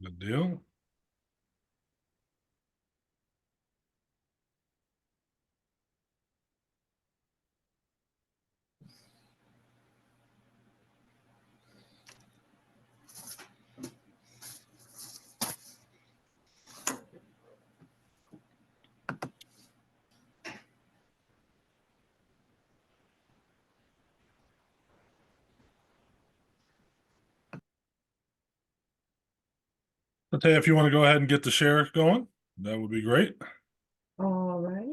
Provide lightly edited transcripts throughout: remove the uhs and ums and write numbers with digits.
Good deal. Okay, if you want to go ahead and get the share going, that would be great. All right.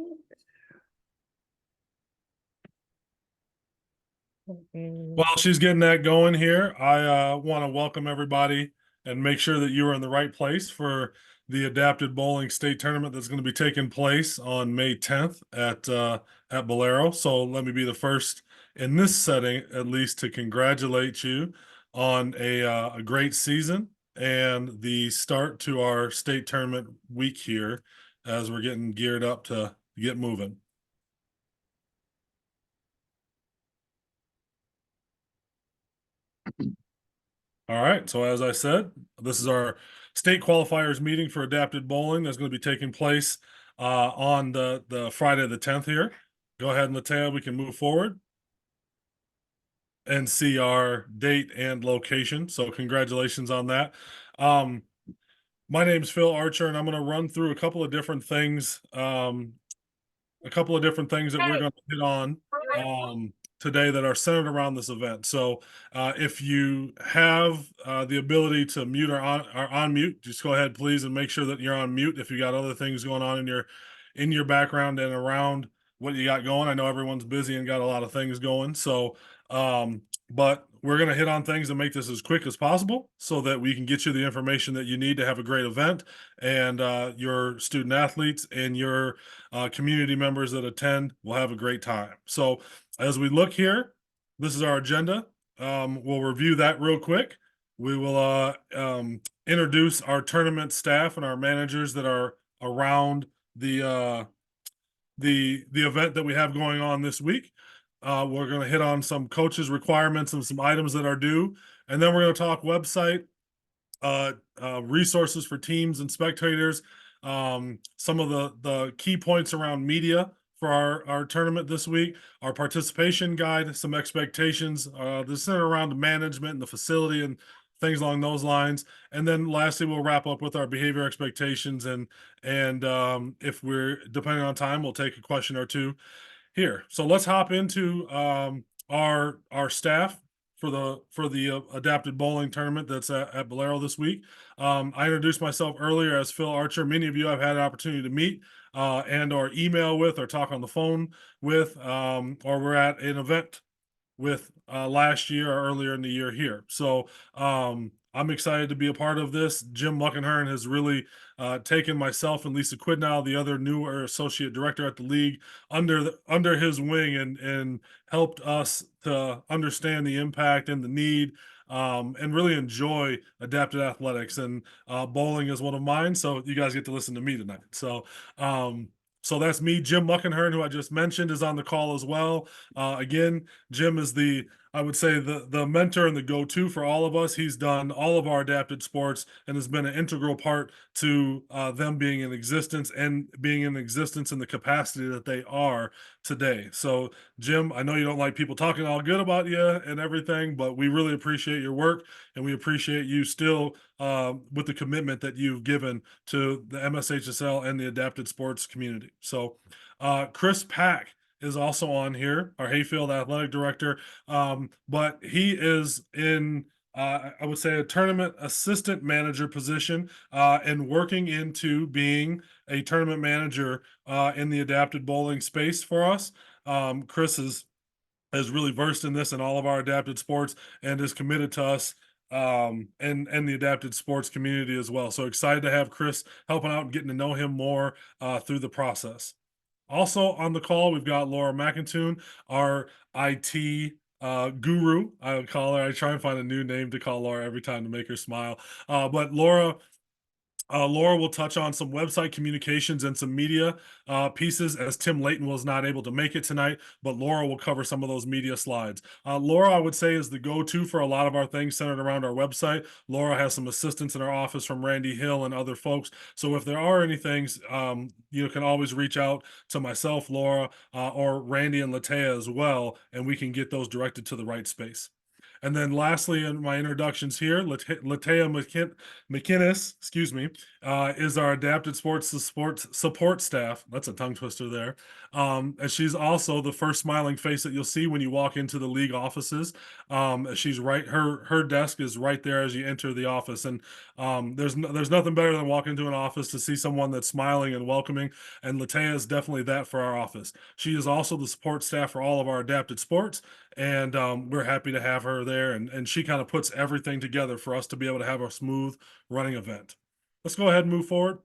And While she's getting that going here, I want to welcome everybody and make sure that you are in the right place for the Adapted Bowling State Tournament that's going to be taking place on May 10th at Bolero. So let me be the first in this setting, at least, to congratulate you on a great season and the start to our state tournament week here as we're getting geared up to get moving. All right. So as I said, this is our state qualifiers meeting for adapted bowling that's going to be taking place on the Friday the 10th here. Go ahead, and Latea, we can move forward and see our date and location. So congratulations on that. My name's Phil Archer, and I'm going to run through a couple of different things that we're going to hit on today that are centered around this event. So, if you have the ability to mute or on mute, just go ahead, please, and make sure that you're on mute if you got other things going on in your background and around what you got going. I know everyone's busy and got a lot of things going. So, but we're going to hit on things and make this as quick as possible so that we can get you the information that you need to have a great event, and your student athletes and your community members that attend will have a great time. So as we look here, this is our agenda. We'll review that real quick. We will introduce our tournament staff and our managers that are around the event that we have going on this week. We're going to hit on some coaches' requirements and some items that are due, and then we're going to talk website, resources for teams and spectators, some of the key points around media for our tournament this week, our participation guide, some expectations, the center around management and the facility and things along those lines. And then lastly, we'll wrap up with our behavior expectations, and if we're depending on time, we'll take a question or two here. So let's hop into our staff for the adapted bowling tournament that's at Bolero this week. I introduced myself earlier as Phil Archer. Many of you have had an opportunity to meet and or email with or talk on the phone with, or we're at an event with last year or earlier in the year here. So I'm excited to be a part of this. Jim Muckenhern has really taken myself and Lisa Quidnow, the other newer associate director at the league, under his wing and helped us to understand the impact and the need, and really enjoy adapted athletics. And bowling is one of mine, so you guys get to listen to me tonight. So that's me. Jim Muckenhern, who I just mentioned, is on the call as well. Again, Jim is I would say the mentor and the go-to for all of us. He's done all of our adapted sports and has been an integral part to them being in existence and being in existence in the capacity that they are today. So, Jim, I know you don't like people talking all good about you and everything, but we really appreciate your work, and we appreciate you still with the commitment that you've given to the MSHSL and the adapted sports community. So, Chris Pack is also on here, our Hayfield athletic director, but he is in I would say a tournament assistant manager position, and working into being a tournament manager in the adapted bowling space for us. Chris is really versed in this in all of our adapted sports and is committed to us and the adapted sports community as well. So excited to have Chris helping out and getting to know him more through the process. Also on the call, we've got Laura McIntoon, our IT guru. I would call her. I try and find a new name to call Laura every time to make her smile. But Laura Laura will touch on some website communications and some media pieces, as Tim Layton was not able to make it tonight, but Laura will cover some of those media slides. Laura, I would say, is the go-to for a lot of our things centered around our website. Laura has some assistants in our office from Randy Hill and other folks. So if there are any things, you can always reach out to myself, Laura, or Randy and Latea as well, and we can get those directed to the right space. And then lastly, in my introductions here, Latea McInnes, excuse me, is our adapted sports support staff. That's a tongue twister there. And she's also the first smiling face that you'll see when you walk into the league offices. She's right, her desk is right there as you enter the office. And there's nothing better than walking into an office to see someone that's smiling and welcoming. And Latea is definitely that for our office. She is also the support staff for all of our adapted sports, and we're happy to have her there, and she kind of puts everything together for us to be able to have a smooth running event. Let's go ahead and move forward.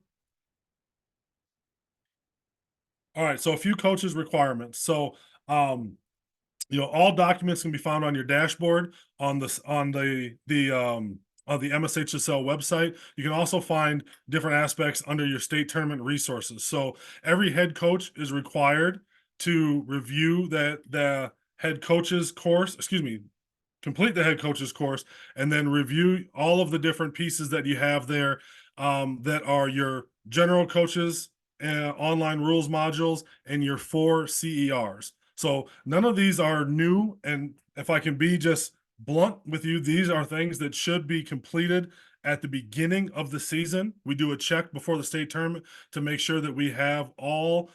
All right, so a few coaches requirements. So all documents can be found on your dashboard on this on the MSHSL website. You can also find different aspects under your state tournament resources. So every head coach is required to review the head coach's course, excuse me, complete the head coach's course, and then review all of the different pieces that you have there, that are your general coaches, online rules modules, and your 4 CERs. So none of these are new. And if I can be just blunt with you, these are things that should be completed at the beginning of the season. We do a check before the state tournament to make sure that we have all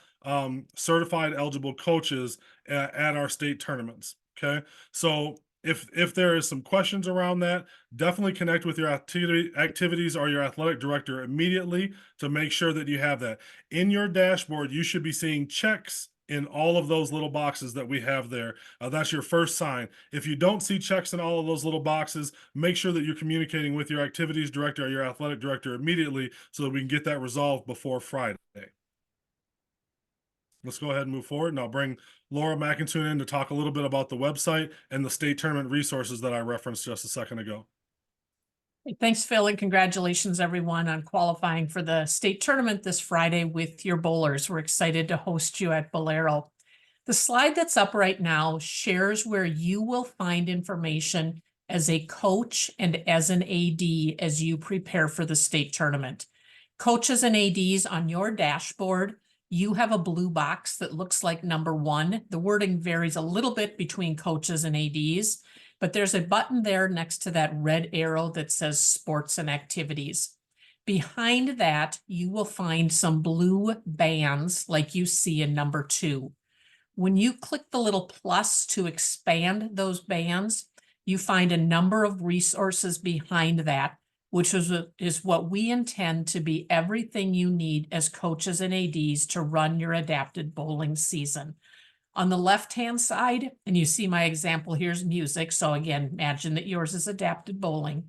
certified eligible coaches at our state tournaments. Okay. So if there is some questions around that, definitely connect with your activities or your athletic director immediately to make sure that you have that. In your dashboard, you should be seeing checks in all of those little boxes that we have there. That's your first sign. If you don't see checks in all of those little boxes, make sure that you're communicating with your activities director or your athletic director immediately so that we can get that resolved before Friday. Let's go ahead and move forward, and I'll bring Laura McIntoon in to talk a little bit about the website and the state tournament resources that I referenced just a second ago. Thanks, Phil, and congratulations, everyone, on qualifying for the state tournament this Friday with your bowlers. We're excited to host you at Bolero. The slide that's up right now shares where you will find information as a coach and as an AD as you prepare for the state tournament. Coaches and ADs, on your dashboard, you have a blue box that looks like number 1. The wording varies a little bit between coaches and ADs, but there's a button there next to that red arrow that says sports and activities. Behind that, you will find some blue bands like you see in number 2. When you click the little plus to expand those bands, you find a number of resources behind that, which is what we intend to be everything you need as coaches and ADs to run your adapted bowling season. On the left-hand side, and you see my example, here's music. So again, imagine that yours is adapted bowling.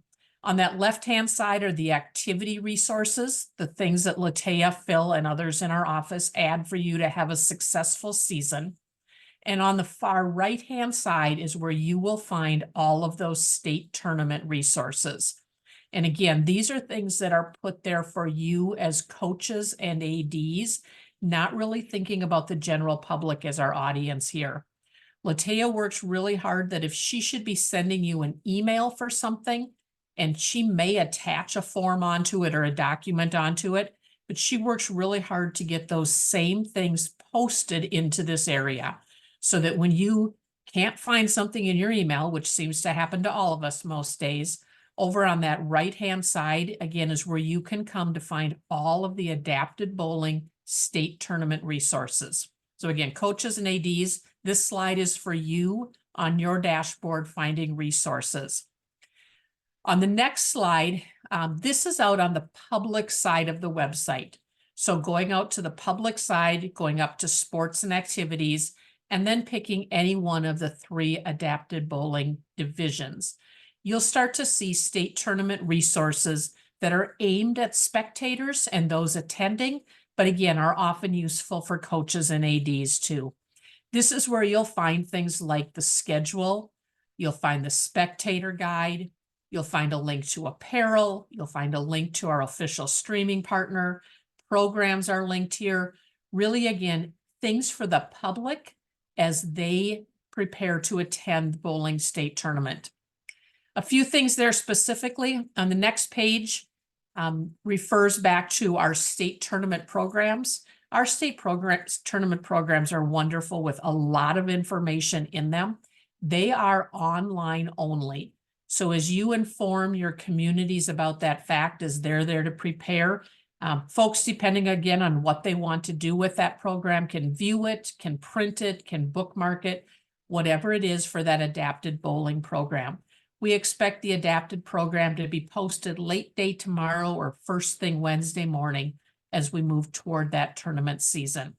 On that left-hand side are the activity resources, the things that Latea, Phil, and others in our office add for you to have a successful season. And on the far right-hand side is where you will find all of those state tournament resources. And again, these are things that are put there for you as coaches and ADs, not really thinking about the general public as our audience here. Latea works really hard that if she should be sending you an email for something, and she may attach a form onto it or a document onto it, but she works really hard to get those same things posted into this area so that when you can't find something in your email, which seems to happen to all of us most days, over on that right-hand side, again, is where you can come to find all of the adapted bowling state tournament resources. So again, coaches and ADs, this slide is for you on your dashboard finding resources. On the next slide, this is out on the public side of the website. So going out to the public side, going up to sports and activities, and then picking any one of the 3 adapted bowling divisions. You'll start to see state tournament resources that are aimed at spectators and those attending, but again, are often useful for coaches and ADs too. This is where you'll find things like the schedule, you'll find the spectator guide, You'll find a link to apparel. You'll find a link to our official streaming partner. Programs are linked here. Really, again, things for the public as they prepare to attend the bowling state tournament. A few things there specifically on the next page refers back to our state tournament programs. Our state tournament programs are wonderful with a lot of information in them. They are online only. So as you inform your communities about that fact, as they're there to prepare, folks, depending again on what they want to do with that program, can view it, can print it, can bookmark it, whatever it is for that adapted bowling program. We expect the adapted program to be posted late day tomorrow or first thing Wednesday morning as we move toward that tournament season.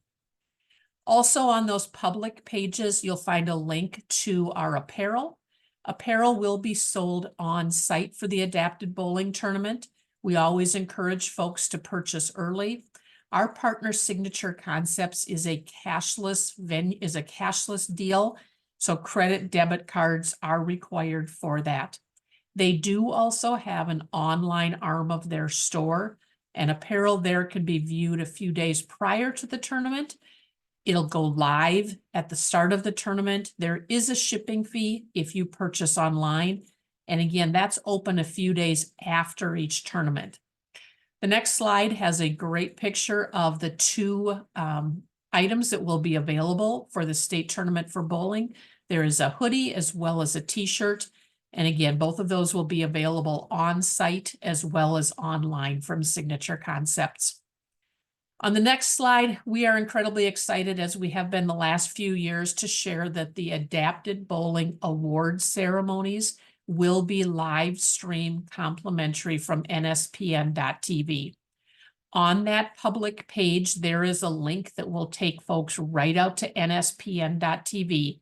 Also on those public pages, you'll find a link to our apparel. Apparel will be sold on site for the adapted bowling tournament. We always encourage folks to purchase early. Our partner Signature Concepts is a cashless deal. So credit debit cards are required for that. They do also have an online arm of their store, and apparel there can be viewed a few days prior to the tournament. It'll go live at the start of the tournament. There is a shipping fee if you purchase online. And again, that's open a few days after each tournament. The next slide has a great picture of the two items that will be available for the state tournament for bowling. There is a hoodie as well as a t-shirt. And again, both of those will be available on site as well as online from Signature Concepts. On the next slide, we are incredibly excited, as we have been the last few years, to share that the Adapted Bowling Award ceremonies will be live streamed complimentary from NSPN.TV. On that public page, there is a link that will take folks right out to NSPN.TV.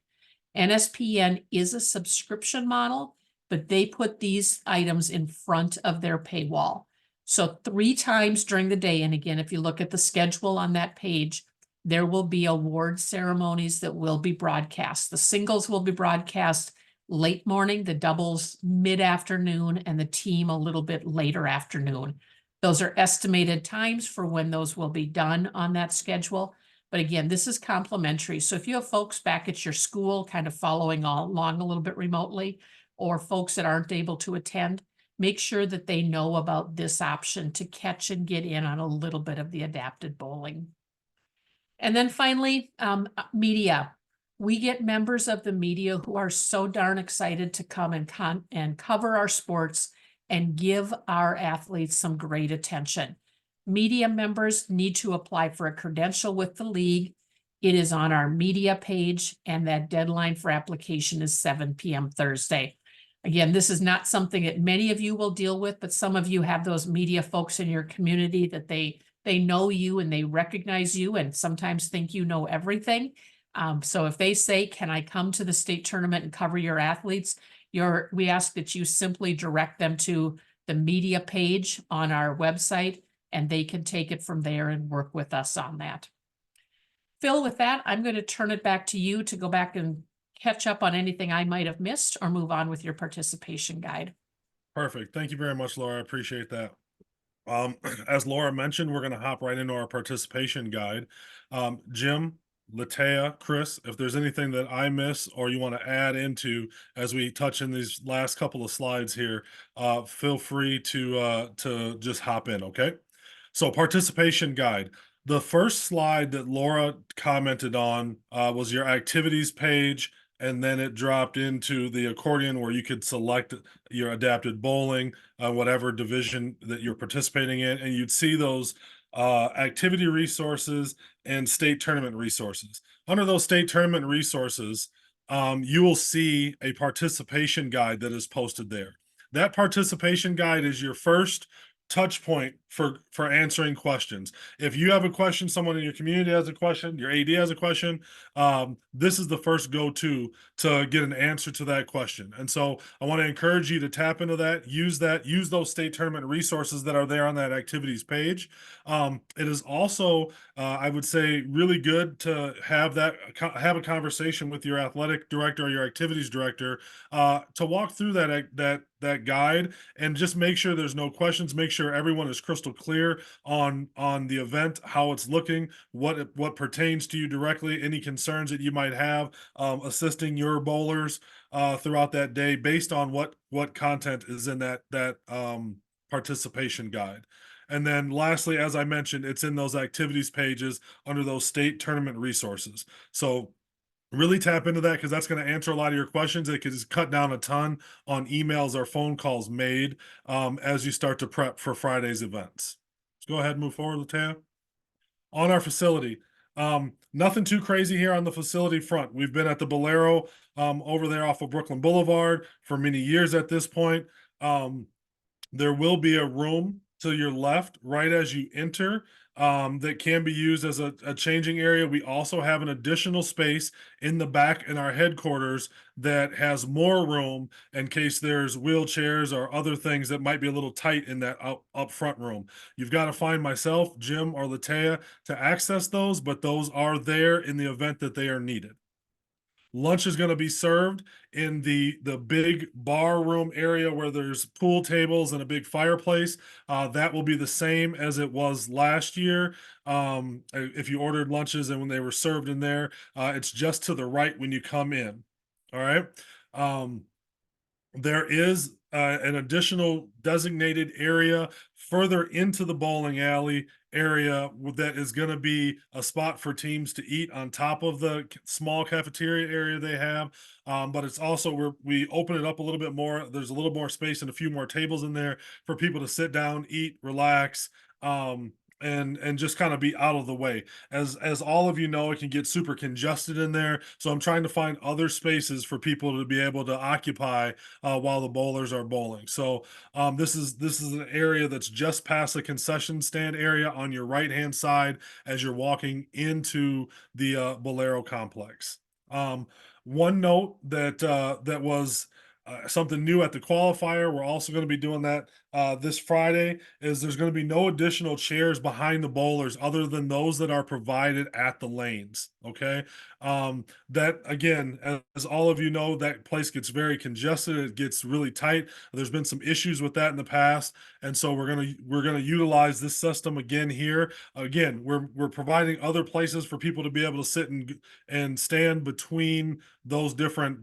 NSPN is a subscription model, but they put these items in front of their paywall. So 3 times during the day, and again, if you look at the schedule on that page, there will be award ceremonies that will be broadcast. The singles will be broadcast late morning, the doubles mid-afternoon, and the team a little bit later afternoon. Those are estimated times for when those will be done on that schedule. But again, this is complimentary. So if you have folks back at your school kind of following along a little bit remotely, or folks that aren't able to attend, make sure that they know about this option to catch and get in on a little bit of the adapted bowling. And then finally, media. We get members of the media who are so darn excited to come and cover our sports and give our athletes some great attention. Media members need to apply for a credential with the league. It is on our media page, and that deadline for application is 7 p.m. Thursday. Again, this is not something that many of you will deal with, but some of you have those media folks in your community that they know you and they recognize you and sometimes think you know everything. So if they say, can I come to the state tournament and cover your athletes? We ask that you simply direct them to the media page on our website, and they can take it from there and work with us on that. Phil, with that, I'm going to turn it back to you to go back and catch up on anything I might have missed or move on with your participation guide. Perfect. Thank you very much, Laura. I appreciate that. As Laura mentioned, we're going to hop right into our participation guide. Jim, Latea, Chris, if there's anything that I miss or you want to add into as we touch in these last couple of slides here, feel free to just hop in, okay? So participation guide. The first slide that Laura commented on was your activities page, and then it dropped into the accordion where you could select your adapted bowling, whatever division that you're participating in, and you'd see those activity resources and state tournament resources. Under those state tournament resources, you will see a participation guide that is posted there. That participation guide is your first touch point for answering questions. If you have a question, someone in your community has a question, your AD has a question, this is the first go-to to get an answer to that question. And so I want to encourage you to tap into that, use those state tournament resources that are there on that activities page. It is also, I would say, really good to have a conversation with your athletic director or your activities director to walk through that that guide and just make sure there's no questions. Make sure everyone is crystal clear on the event, how it's looking, what pertains to you directly, any concerns that you might have assisting your bowlers throughout that day based on what content is in that participation guide. And then lastly, as I mentioned, it's in those activities pages under those state tournament resources. So really tap into that because that's going to answer a lot of your questions. It could cut down a ton on emails or phone calls made as you start to prep for Friday's events. Let's go ahead and move forward, Latea. On our facility, nothing too crazy here on the facility front. We've been at the Bolero over there off of Brooklyn Boulevard for many years at this point. There will be a room to your left right as you enter that can be used as a changing area. We also have an additional space in the back in our headquarters that has more room in case there's wheelchairs or other things that might be a little tight in that up front room. You've got to find myself, Jim, or Latea to access those, but those are there in the event that they are needed. Lunch is going to be served in the big bar room area where there's pool tables and a big fireplace. That will be the same as it was last year. If you ordered lunches and when they were served in there, it's just to the right when you come in. All right. There is an additional designated area further into the bowling alley area that is going to be a spot for teams to eat on top of the small cafeteria area they have. But it's also where we open it up a little bit more. There's a little more space and a few more tables in there for people to sit down, eat, relax, and just kind of be out of the way. As all of you know, it can get super congested in there. So I'm trying to find other spaces for people to be able to occupy while the bowlers are bowling. So this is an area that's just past the concession stand area on your right hand side as you're walking into the Bolero complex. One note that was something new at the qualifier. We're also going to be doing that this Friday. Is there's going to be no additional chairs behind the bowlers other than those that are provided at the lanes. Okay, that again, as all of you know, that place gets very congested. It gets really tight. There's been some issues with that in the past, and so we're gonna utilize this system again here. Again, we're providing other places for people to be able to sit and stand between those different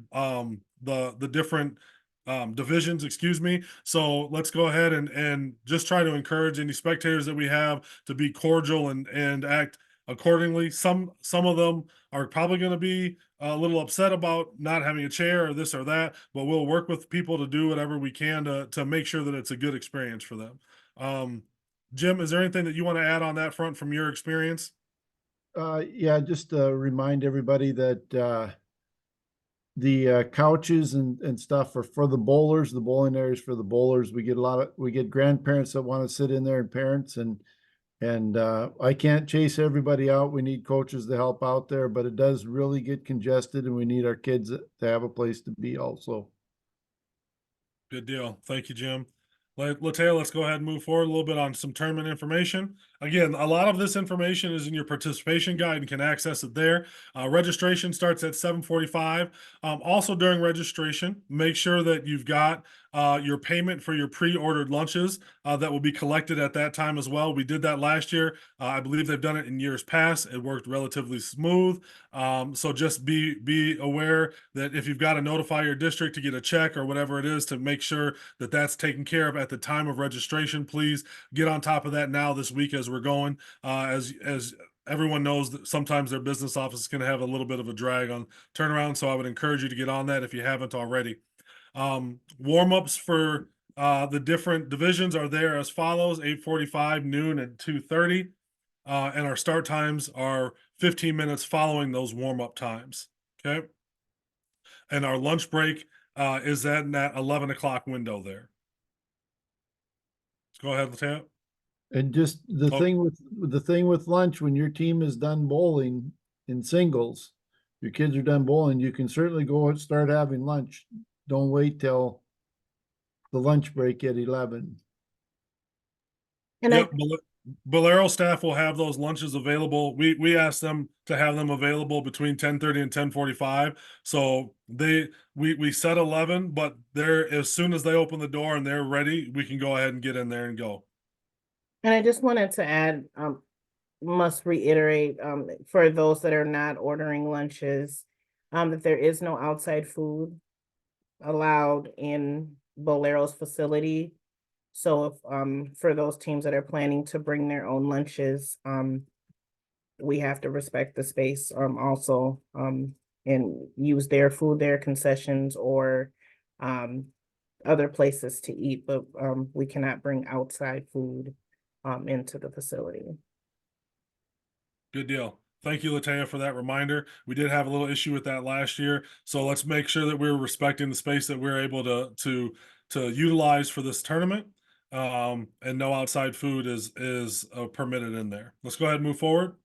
the different divisions, excuse me. So let's go ahead and just try to encourage any spectators that we have to be cordial and act accordingly. Some of them are probably going to be a little upset about not having a chair or this or that, but we'll work with people to do whatever we can to make sure that it's a good experience for them. Jim, is there anything that you want to add on that front from your experience? Yeah, just to remind everybody that the couches and stuff are for the bowlers. The bowling areas for the bowlers. We get grandparents that want to sit in there and parents and I can't chase everybody out. We need coaches to help out there, but it does really get congested and we need our kids to have a place to be also. Good deal. Thank you, Jim. Latea, let's go ahead and move forward a little bit on some tournament information. Again, a lot of this information is in your participation guide and can access it there. Registration starts at 7:45. Also during registration, make sure that you've got your payment for your pre-ordered lunches that will be collected at that time as well. We did that last year. I believe they've done it in years past. It worked relatively smooth. So just be aware that if you've got to notify your district to get a check or whatever it is to make sure that that's taken care of at the time of registration, please get on top of that now this week as we're going. As everyone knows that sometimes their business office can have a little bit of a drag on turnaround. So I would encourage you to get on that if you haven't already. Warm-ups for the different divisions are there as follows: 8:45, noon, and 2:30. And our start times are 15 minutes following those warm-up times. Okay. And our lunch break is in that 11 o'clock window there. Let's go ahead, Latea. And just the thing with lunch, when your team is done bowling in singles, your kids are done bowling, you can certainly go and start having lunch. Don't wait till the lunch break at 11. And Yep. Bolero staff will have those lunches available. We asked them to have them available between 10:30 and 10:45. So we set 11, but they're as soon as they open the door and they're ready, we can go ahead and get in there and go. And I just wanted to add, must reiterate, for those that are not ordering lunches, that there is no outside food allowed in Bolero's facility. So if, for those teams that are planning to bring their own lunches, we have to respect the space, also, and use their food, their concessions, or, other places to eat, but, we cannot bring outside food, into the facility. Good deal. Thank you, Latea, for that reminder. We did have a little issue with that last year, so let's make sure that we're respecting the space that we're able to utilize for this tournament. And no outside food is permitted in there. Let's go ahead and move forward.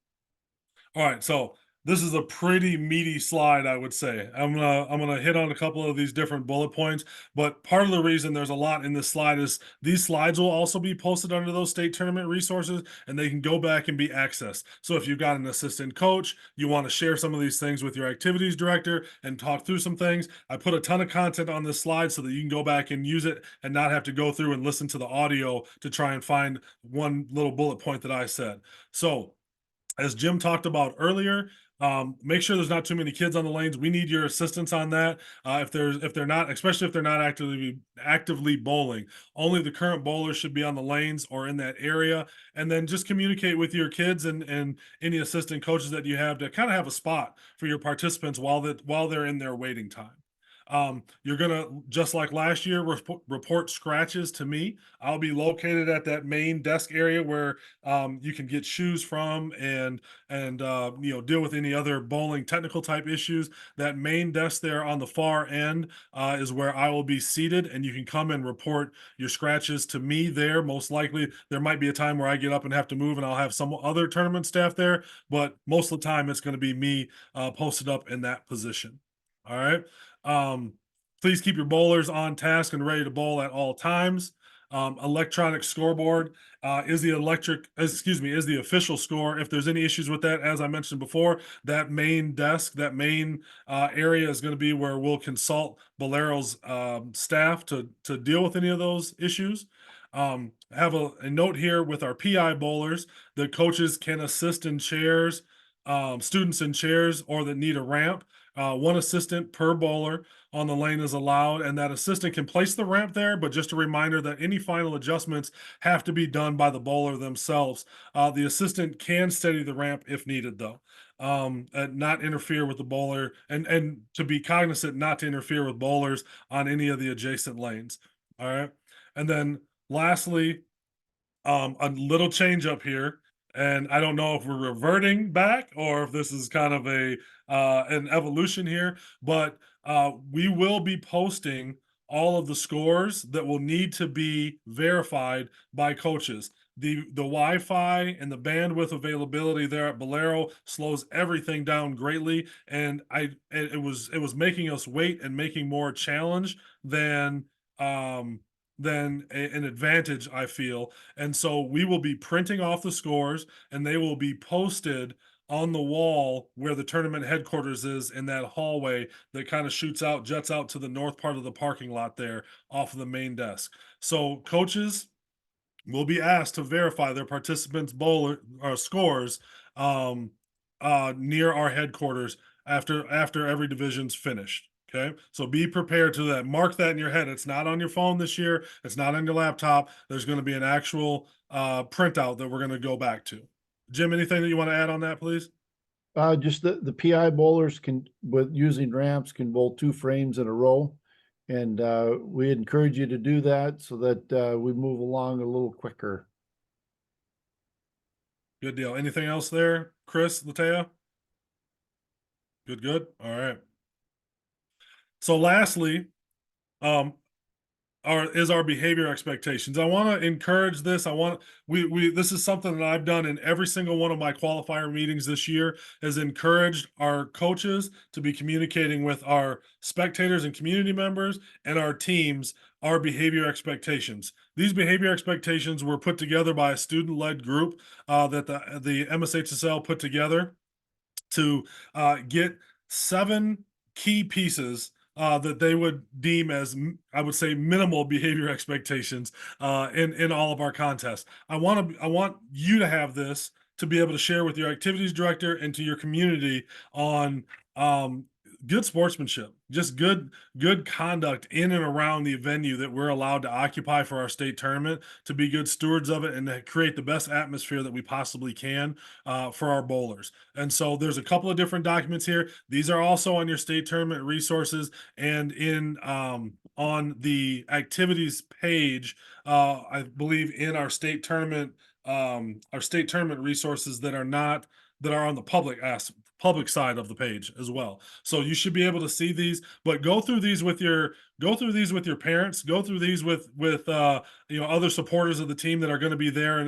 All right, so this is a pretty meaty slide, I would say. I'm gonna hit on a couple of these different bullet points, but part of the reason there's a lot in this slide is these slides will also be posted under those state tournament resources, and they can go back and be accessed. So if you've got an assistant coach, you want to share some of these things with your activities director and talk through some things. I put a ton of content on this slide so that you can go back and use it and not have to go through and listen to the audio to try and find one little bullet point that I said. So as Jim talked about earlier, make sure there's not too many kids on the lanes. We need your assistance on that. If they're not, especially if they're not actively bowling, only the current bowlers should be on the lanes or in that area. And then just communicate with your kids and any assistant coaches that you have to kind of have a spot for your participants while they're in their waiting time. You're gonna, just like last year, report scratches to me. I'll be located at that main desk area where you can get shoes from and deal with any other bowling technical type issues. That main desk there on the far end is where I will be seated, and you can come and report your scratches to me there. Most likely, there might be a time where I get up and have to move, and I'll have some other tournament staff there, but most of the time it's going to be me posted up in that position. All right. Please keep your bowlers on task and ready to bowl at all times. Electronic scoreboard is the official score. If there's any issues with that, as I mentioned before, that main desk, that main area is going to be where we'll consult Bolero's staff to deal with any of those issues. Have a note here with our PI bowlers, the coaches can assist in chairs, students in chairs, or that need a ramp. One assistant per bowler on the lane is allowed, and that assistant can place the ramp there, but just a reminder that any final adjustments have to be done by the bowler themselves. The assistant can steady the ramp if needed, though, and not interfere with the bowler, and to be cognizant not to interfere with bowlers on any of the adjacent lanes. All right. And then lastly, a little change up here, and I don't know if we're reverting back or if this is kind of an evolution here, but we will be posting all of the scores that will need to be verified by coaches. The Wi-Fi and the bandwidth availability there at Bolero slows everything down greatly, and it was making us wait and making more challenge than an advantage, I feel. And so we will be printing off the scores, and they will be posted on the wall where the tournament headquarters is, in that hallway that kind of juts out to the north part of the parking lot there off of the main desk. So coaches will be asked to verify their participants' bowler scores near our headquarters after every division's finished. Okay, so be prepared to that. Mark that in your head. It's not on your phone this year. It's not on your laptop. There's going to be an actual printout that we're going to go back to. Jim, anything that you want to add on that, please? Just the PI bowlers can, with using ramps, can bowl 2 frames in a row. And we encourage you to do that so that we move along a little quicker. Good deal. Anything else there, Chris, Latea? Good. All right. So lastly, our behavior expectations. I want to encourage this. This is something that I've done in every single one of my qualifier meetings this year, has encouraged our coaches to be communicating with our spectators and community members and our teams our behavior expectations. These behavior expectations were put together by a student-led group that the MSHSL put together to get 7 key pieces that they would deem as, I would say, minimal behavior expectations in all of our contests. I want you to have this to be able to share with your activities director and to your community on good sportsmanship, just good conduct in and around the venue that we're allowed to occupy for our state tournament, to be good stewards of it and to create the best atmosphere that we possibly can for our bowlers. And so there's a couple of different documents here. These are also on your state tournament resources and in on the activities page, I believe in our state tournament resources that are on the public side of the page as well. So you should be able to see these, but go through these with your parents, go through these with other supporters of the team that are going to be there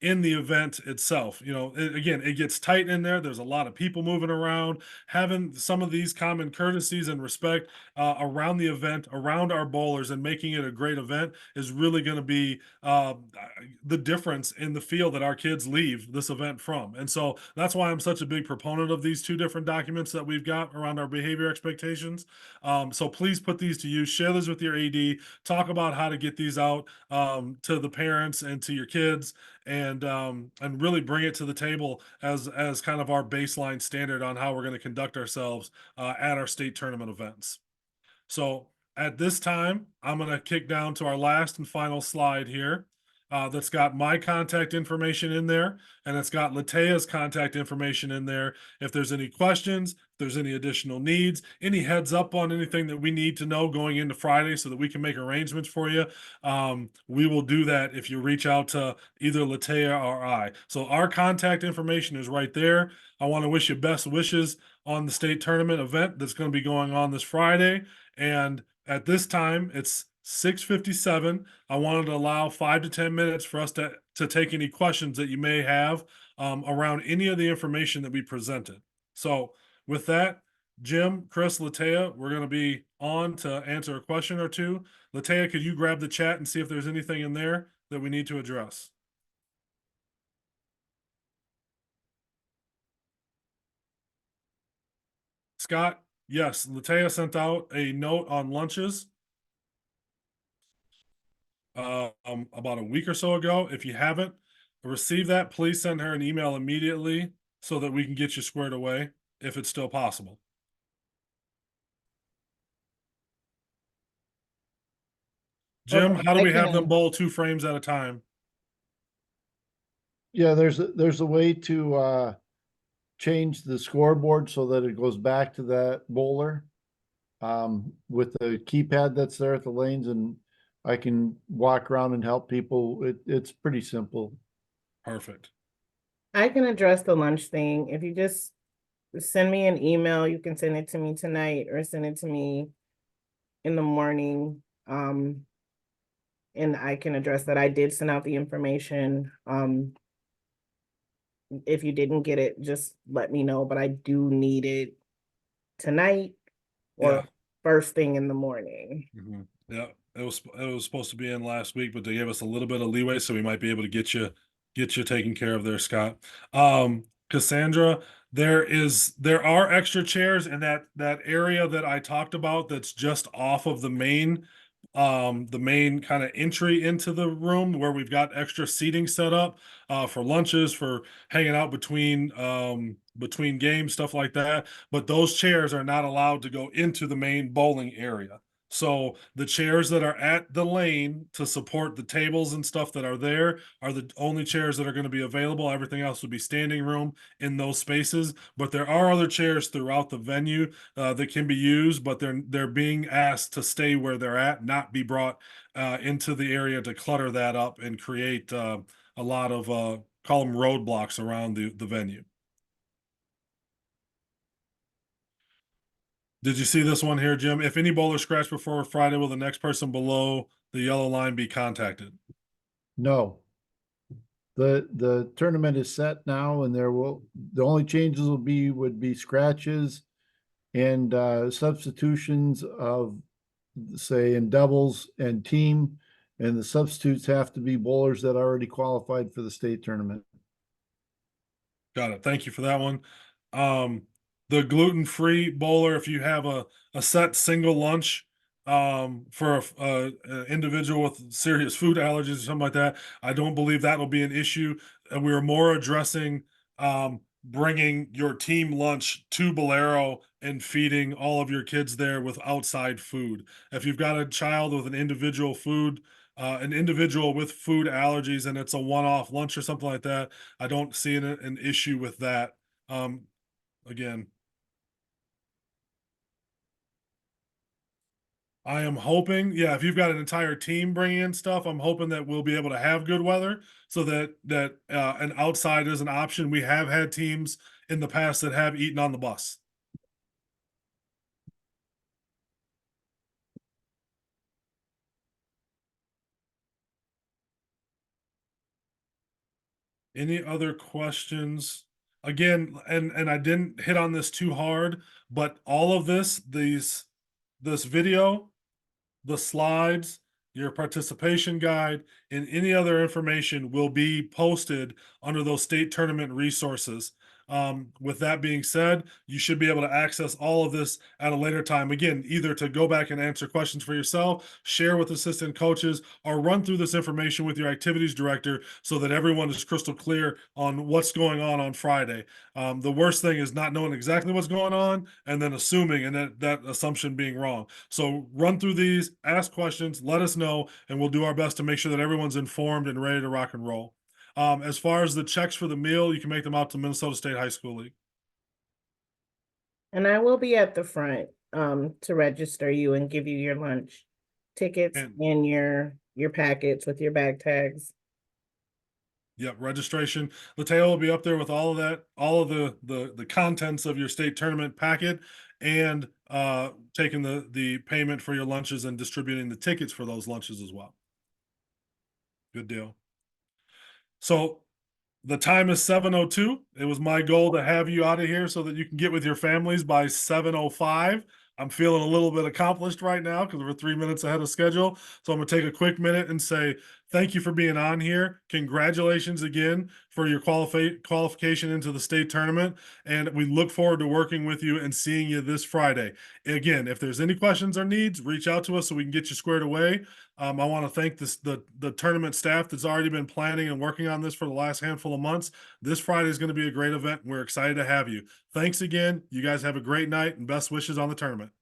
in the event itself. Again, it gets tight in there. There's a lot of people moving around. Having some of these common courtesies and respect around the event, around our bowlers, and making it a great event is really going to be the difference in the feel that our kids leave this event from. And so that's why I'm such a big proponent of these 2 different documents that we've got around our behavior expectations. So please put these to use, share these with your AD, talk about how to get these out to the parents and to your kids, and really bring it to the table as kind of our baseline standard on how we're going to conduct ourselves at our state tournament events. So at this time, I'm going to kick down to our last and final slide here. That's got my contact information in there, and it's got Latea's contact information in there. If there's any questions, if there's any additional needs, any heads up on anything that we need to know going into Friday so that we can make arrangements for you, we will do that if you reach out to either Latea or I. So our contact information is right there. I want to wish you best wishes on the state tournament event that's going to be going on this Friday. And at this time, it's 6:57. I wanted to allow 5 to 10 minutes for us to take any questions that you may have around any of the information that we presented. So with that, Jim, Chris, Latea, we're going to be on to answer a question or two. Latea, could you grab the chat and see if there's anything in there that we need to address? Scott, yes, Latea sent out a note on lunches about a week or so ago. If you haven't received that, please send her an email immediately so that we can get you squared away if it's still possible. Jim, Okay, how do I we have them can- bowl 2 frames at a time? Yeah, there's a way to change the scoreboard so that it goes back to that bowler with the keypad that's there at the lanes, and I can walk around and help people. It's pretty simple. Perfect. I can address the lunch thing. If you just send me an email, you can send it to me tonight or send it to me in the morning. And I can address that. I did send out the information. If you didn't get it, just let me know, but I do need it tonight or Yeah. first thing in the morning. Yeah, it was supposed to be in last week, but they gave us a little bit of leeway, so we might be able to get you taken care of there, Scott. Cassandra, there are extra chairs in that area that I talked about that's just off of the main kind of entry into the room, where we've got extra seating set up for lunches, for hanging out between games, stuff like that. But those chairs are not allowed to go into the main bowling area. So the chairs that are at the lane to support the tables and stuff that are there are the only chairs that are going to be available. Everything else would be standing room in those spaces. But there are other chairs throughout the venue that can be used, but they're being asked to stay where they're at, not be brought into the area to clutter that up and create a lot of call them roadblocks around the venue. Did you see this one here, Jim? If any bowler scratched before Friday, will the next person below the yellow line be contacted? No. The tournament is set now, and the only changes would be scratches and substitutions of, say, in doubles and team, and the substitutes have to be bowlers that already qualified for the state tournament. Got it. Thank you for that one. The gluten-free bowler, if you have a set single lunch for a individual with serious food allergies or something like that, I don't believe that will be an issue. And we are more addressing bringing your team lunch to Bolero and feeding all of your kids there with outside food. If you've got a child with an individual with food allergies and it's a one-off lunch or something like that, I don't see an issue with that. Again, I am hoping, yeah, if you've got an entire team bringing in stuff, I'm hoping that we'll be able to have good weather so that an outside is an option. We have had teams in the past that have eaten on the bus. Any other questions? Again, and I didn't hit on this too hard, but all of this video, the slides, your participation guide, and any other information will be posted under those state tournament resources. With that being said, you should be able to access all of this at a later time. Again, either to go back and answer questions for yourself, share with assistant coaches, or run through this information with your activities director so that everyone is crystal clear on what's going on Friday. The worst thing is not knowing exactly what's going on and then assuming and that assumption being wrong. So run through these, ask questions, let us know, and we'll do our best to make sure that everyone's informed and ready to rock and roll. As far as the checks for the meal, you can make them out to Minnesota State High School League. And I will be at the front to register you and give you your lunch tickets and your packets with your bag tags. Yep, registration. Lateo will be up there with all of that, all of the contents of your state tournament packet, and taking the payment for your lunches and distributing the tickets for those lunches as well. Good deal. So the time is 7:02. It was my goal to have you out of here so that you can get with your families by 7:05. I'm feeling a little bit accomplished right now because we're 3 minutes ahead of schedule. So I'm going to take a quick minute and say thank you for being on here. Congratulations again for your qualification into the state tournament. And we look forward to working with you and seeing you this Friday. Again, if there's any questions or needs, reach out to us so we can get you squared away. I want to thank the tournament staff that's already been planning and working on this for the last handful of months. This Friday is going to be a great event. And we're excited to have you. Thanks again. You guys have a great night and best wishes on the tournament.